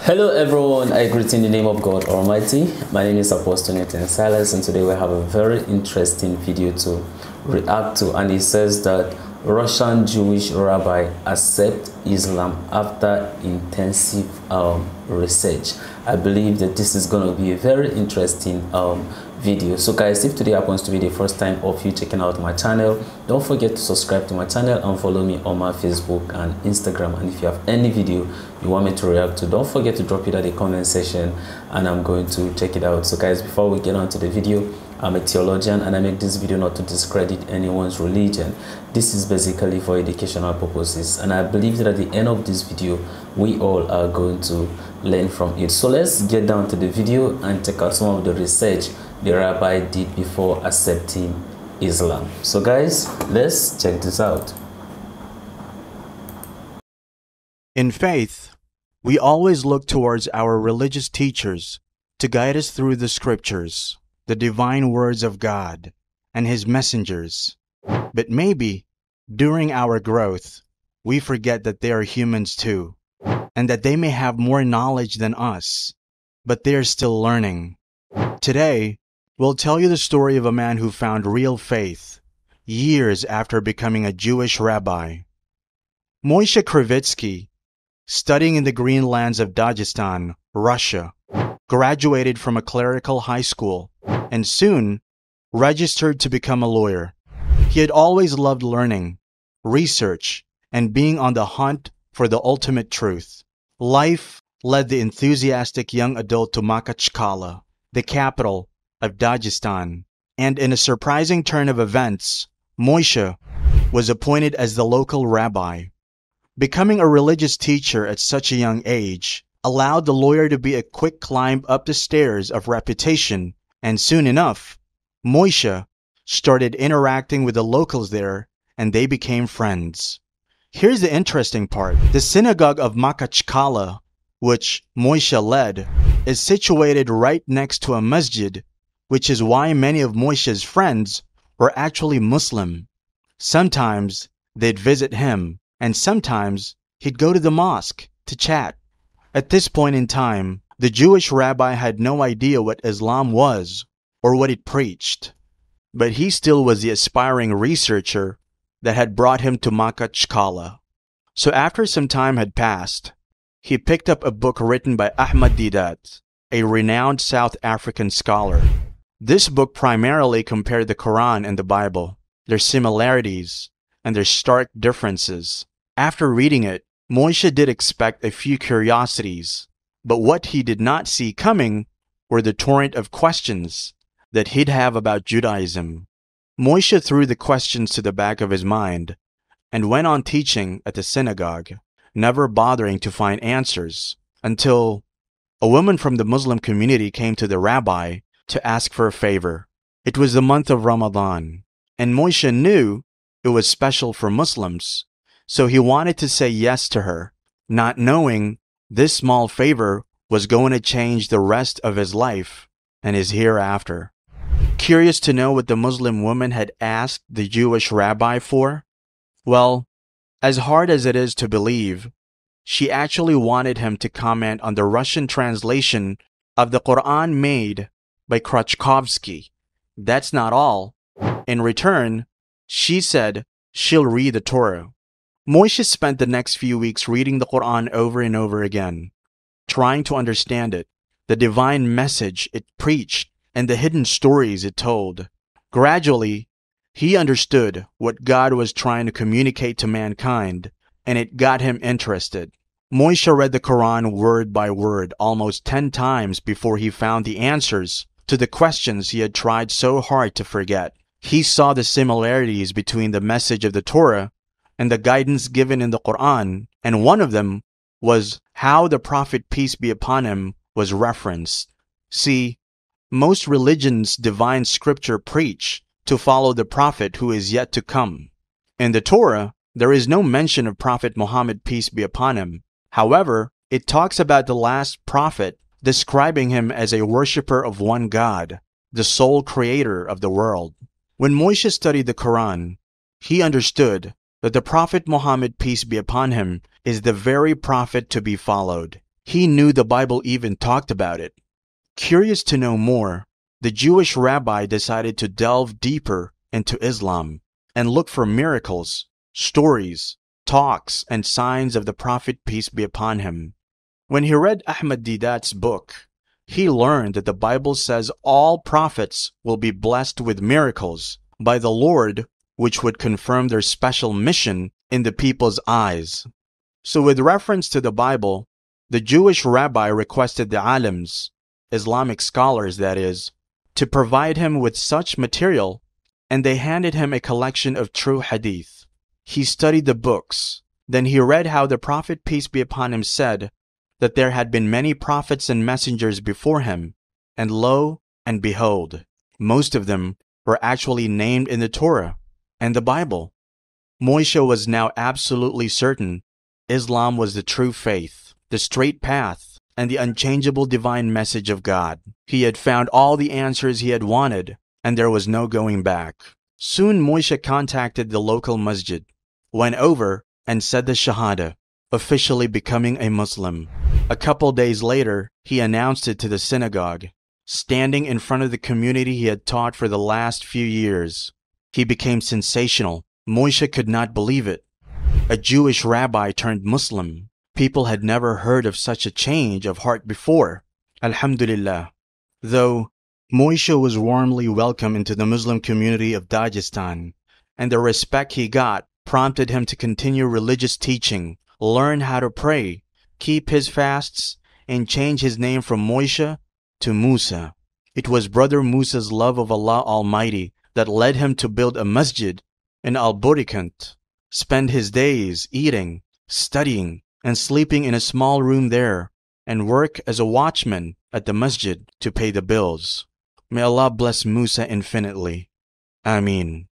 Hello everyone, I greet in the name of God Almighty. My name is Apostle Nathan Silas, and today we have a very interesting video to react to, and it says that Russian Jewish rabbi accept Islam after intensive research. I believe that this is going to be a very interesting video. So guys, if today happens to be the first time of you checking out my channel, don't forget to subscribe to my channel and follow me on my Facebook and Instagram. And if you have any video you want me to react to, don't forget to drop it at the comment section and I'm going to check it out. So guys, before we get on to the video, I'm a theologian and I make this video not to discredit anyone's religion. This is basically for educational purposes, and I believe that at the end of this video we all are going to learn from it. So let's get down to the video and check out some of the research the rabbi did before accepting Islam. So guys, let's check this out. In faith, we always look towards our religious teachers to guide us through the scriptures, the divine words of God, and His messengers. But maybe, during our growth, we forget that they are humans too, and that they may have more knowledge than us, but they are still learning. Today, we'll tell you the story of a man who found real faith years after becoming a Jewish rabbi. Moshe Krivitsky, studying in the green lands of Dagestan, Russia, graduated from a clerical high school and soon registered to become a lawyer. He had always loved learning, research, and being on the hunt for the ultimate truth. Life led the enthusiastic young adult to Makhachkala, the capital of Dagestan, and in a surprising turn of events, Moshe was appointed as the local rabbi. Becoming a religious teacher at such a young age allowed the lawyer to be a quick climb up the stairs of reputation, and soon enough, Moshe started interacting with the locals there, and they became friends. Here's the interesting part. The synagogue of Makhachkala, which Moshe led, is situated right next to a masjid, which is why many of Moshe's friends were actually Muslim. Sometimes they'd visit him, and sometimes he'd go to the mosque to chat. At this point in time, the Jewish rabbi had no idea what Islam was or what it preached, but he still was the aspiring researcher that had brought him to Makhachkala. So after some time had passed, he picked up a book written by Ahmad Didat, a renowned South African scholar. This book primarily compared the Quran and the Bible, their similarities, and their stark differences. After reading it, Moshe did expect a few curiosities, but what he did not see coming were the torrent of questions that he'd have about Judaism. Moshe threw the questions to the back of his mind and went on teaching at the synagogue, never bothering to find answers, until a woman from the Muslim community came to the rabbi to ask for a favor. It was the month of Ramadan, and Moshe knew it was special for Muslims, so he wanted to say yes to her, not knowing this small favor was going to change the rest of his life and his hereafter. Curious to know what the Muslim woman had asked the Jewish rabbi for? Well, as hard as it is to believe, she actually wanted him to comment on the Russian translation of the Quran made by Krachkovsky. That's not all. In return, she said she'll read the Torah. Moshe spent the next few weeks reading the Quran over and over again, trying to understand it, the divine message it preached, and the hidden stories it told. Gradually, he understood what God was trying to communicate to mankind, and it got him interested. Moshe read the Quran word by word almost 10 times before he found the answers to the questions he had tried so hard to forget. He saw the similarities between the message of the Torah and the guidance given in the Quran, and one of them was how the Prophet, peace be upon him, was referenced. See, most religions' divine scripture preach to follow the Prophet who is yet to come. In the Torah, there is no mention of Prophet Muhammad, peace be upon him. However, it talks about the last prophet, describing him as a worshipper of one God, the sole creator of the world. When Moshe studied the Quran, he understood that the Prophet Muhammad, peace be upon him, is the very prophet to be followed. He knew the Bible even talked about it. Curious to know more, the Jewish rabbi decided to delve deeper into Islam and look for miracles, stories, talks, and signs of the Prophet, peace be upon him. When he read Ahmad Didat's book, he learned that the Bible says all prophets will be blessed with miracles by the Lord, which would confirm their special mission in the people's eyes. So with reference to the Bible, the Jewish rabbi requested the alims, Islamic scholars that is, to provide him with such material, and they handed him a collection of true hadith. He studied the books. Then he read how the Prophet, peace be upon him, said that there had been many prophets and messengers before him, and lo and behold, most of them were actually named in the Torah and the Bible. Moshe was now absolutely certain Islam was the true faith, the straight path, and the unchangeable divine message of God. He had found all the answers he had wanted, and there was no going back. Soon Moshe contacted the local masjid, went over, and said the Shahada, officially becoming a Muslim. A couple days later, he announced it to the synagogue, standing in front of the community he had taught for the last few years. He became sensational. Moshe could not believe it. A Jewish rabbi turned Muslim. People had never heard of such a change of heart before. Alhamdulillah. Though Moshe was warmly welcomed into the Muslim community of Dagestan, and the respect he got prompted him to continue religious teaching, learn how to pray, keep his fasts, and change his name from Moshe to Musa. It was Brother Musa's love of Allah Almighty that led him to build a masjid in Al-Burikant, spend his days eating, studying, and sleeping in a small room there, and work as a watchman at the masjid to pay the bills. May Allah bless Musa infinitely. Ameen.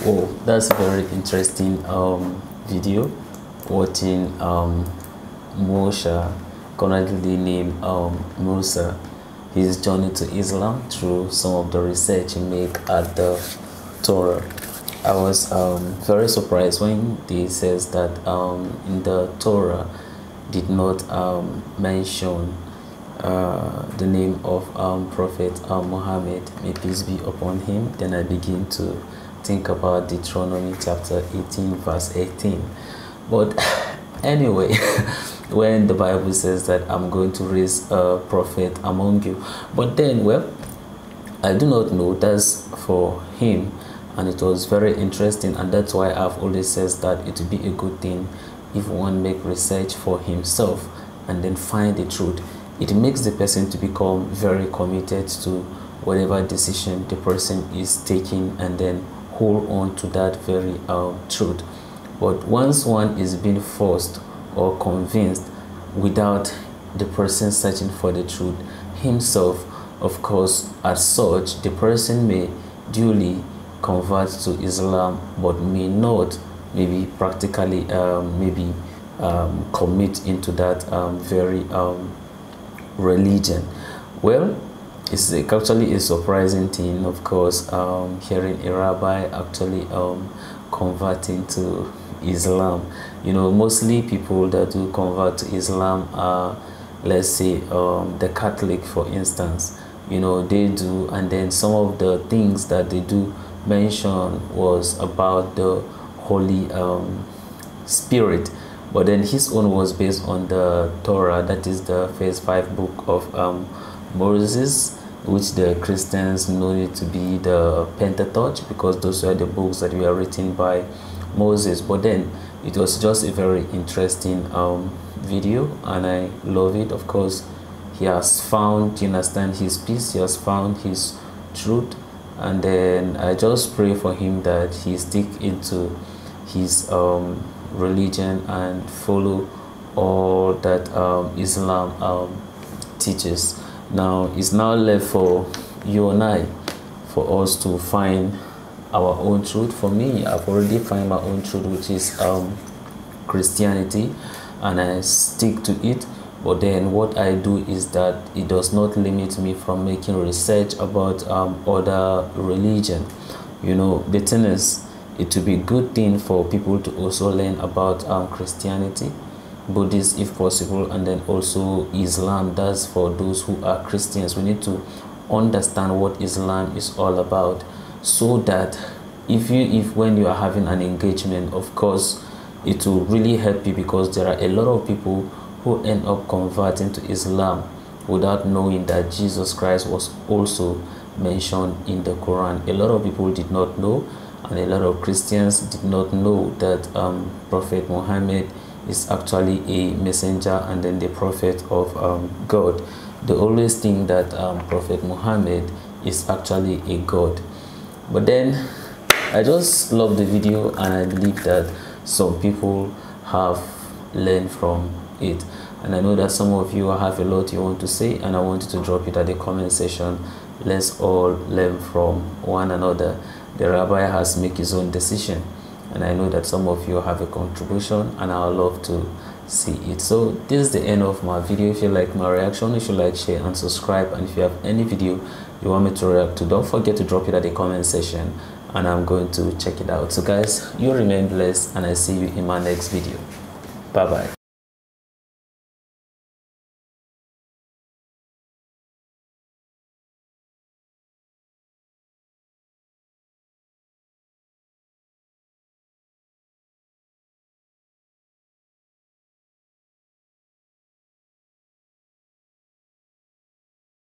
Oh, that's a very interesting video. Watching Moshe, currently named Musa, his journey to Islam through some of the research he made at the Torah. I was very surprised when they says that in the Torah did not mention the name of Prophet Muhammad, may peace be upon him. Then I begin to think about Deuteronomy chapter 18 verse 18. But anyway, when the Bible says that I'm going to raise a prophet among you, but then, well, I do not know, that's for him. And it was very interesting, and that's why I've always said that it would be a good thing if one make research for himself and then find the truth. It makes the person to become very committed to whatever decision the person is taking, and then hold on to that very truth. But once one is being forced or convinced without the person searching for the truth himself, of course, as such, the person may duly convert to Islam, but may not maybe practically commit into that very religion. Well, it's actually a surprising thing, of course, hearing a rabbi actually converting to Islam. You know, mostly people that do convert to Islam are, let's say, the Catholic, for instance. You know, they do, and then some of the things that they do mention was about the Holy Spirit, but then his own was based on the Torah, that is the first 5 book of Moses, which the Christians know it to be the Pentateuch, because those were the books that were written by Moses. But then it was just a very interesting video, and I love it. Of course, he has found, you understand, his peace, he has found his truth, and then I just pray for him that he stick into his religion and follow all that Islam teaches. Now it's now left for you and I, for us to find our own truth. For me, I've already found my own truth, which is Christianity, and I stick to it. But then what I do is that it does not limit me from making research about other religion. You know, the thing is, it will be a good thing for people to also learn about Christianity, Buddhist if possible, and then also Islam. That's for those who are Christians. We need to understand what Islam is all about, so that if when you are having an engagement, of course it will really help you, because there are a lot of people who end up converting to Islam without knowing that Jesus Christ was also mentioned in the Quran. A lot of people did not know, and a lot of Christians did not know that Prophet Muhammad is actually a messenger and then the prophet of God. They always think that Prophet Muhammad is actually a god. But then I just love the video, and I believe that some people have learned from it. And I know that some of you have a lot you want to say, and I want you to drop it at the comment section. Let's all learn from one another. The rabbi has made his own decision, and I know that some of you have a contribution, and I would love to see it. So this is the end of my video. If you like my reaction, you should like, share and subscribe. And if you have any video you want me to react to, don't forget to drop it at the comment section, and I'm going to check it out. So guys, you remain blessed, and I see you in my next video. Bye bye.